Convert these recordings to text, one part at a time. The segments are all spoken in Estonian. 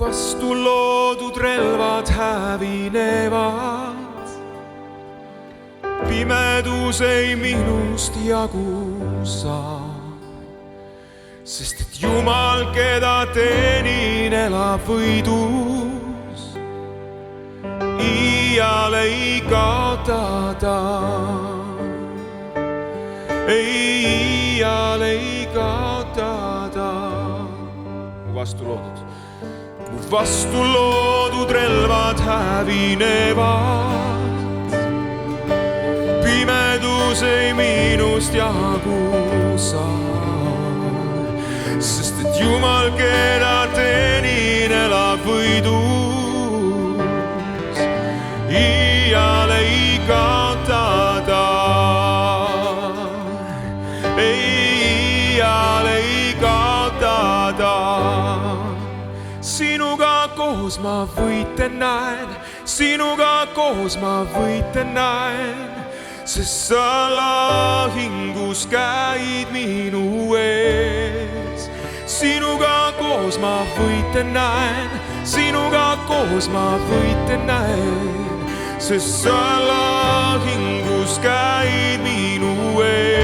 vastu loodud relvad hävinevad. Pimedus ei minust jagu saa, sest et Jumal, keda teenin, elab võidus. Iial ei kaota ta, iial ei kaota ta. Mu vastu loodud relvad hävinevad. Pimedus ei minust jagu saa, sest et Jumal, keda teenin, elab võidus. Iial ei kaota ta, iial ei kaota ta. Sinuga koos ma võiten näen, sinuga koos ma võiten näen, sest sa lahingus käid minu ees. Sinuga koos ma võiten näen, sinuga koos ma võiten näen, sest sa lahingus käid minu ees.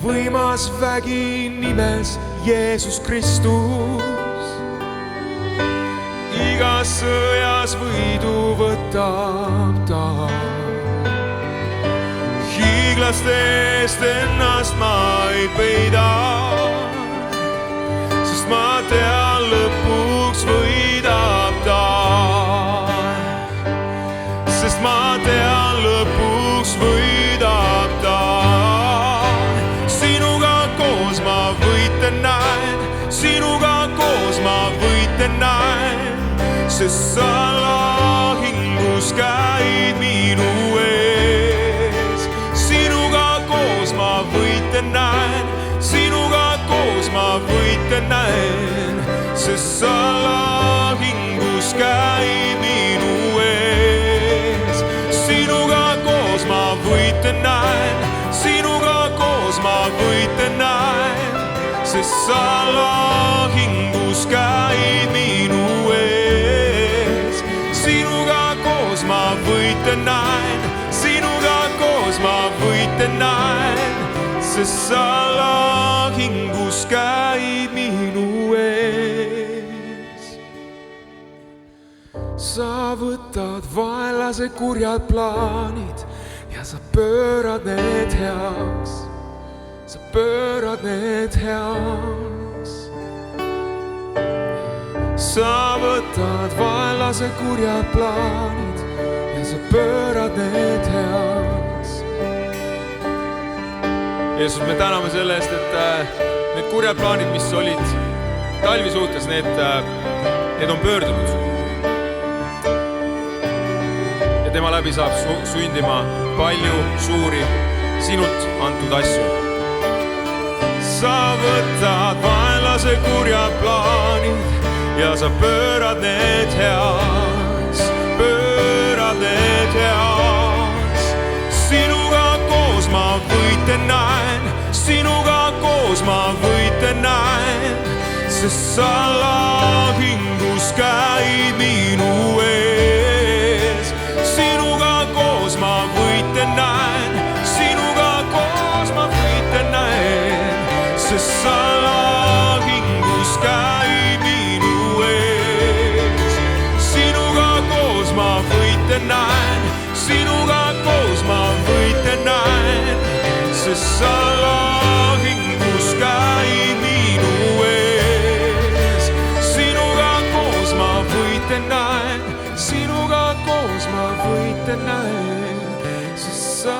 Võimas vägi nimes Jeesus Kristus, igas sõjas võidu võtab ta. Hiiglaste eest ennast ma ei peida, sest ma tean, lõpuks võidab ta. Sest ma tean, lõpuks võidab ta. Sinuga koos ma võiten näen, sest sa lahingus käid minu ees. Sinuga koos ma võiten näen, sinuga koos ma võiten näen, sest sa lahingus käid minu ees. Sinuga koos ma võiten näen, sinuga koos ma võiten näen, sest sa lahingus käid minu ees. Sinuga koos ma võiten näen, sinuga koos ma võiten näen, sest sa lahingus käid minu ees. Sa võtad vaenlase kurjad plaanid ja sa pöörad need heaks. Sa pöörad need heaks. Sa võtad vaenlase kurjad plaanid ja sa pöörad need heaks. Jeesus, me täname selle eest, et need kurjad plaanid, mis olid talvi suhtes, need on pöördunud. Ja tema läbi saab sündima palju suuri sinult antud asju. Sa võtad vaenlase kurjad plaanid ja sa pöörad need heaks, pöörad need heaks. Sinuga koos ma võiten näen, sinuga koos ma võiten näen, sest sa lahingus käid minu ees. Sinuga koos ma võiten näen, sinuga koos ma võiten näen, sest sa lahingus käid minu ees. Sinuga koos ma võiten näen, sinuga koos ma võiten näen, sest sa lahingus käid minu ees. Sinuga koos ma võiten näen, sinuga koos ma võiten näen, sest sa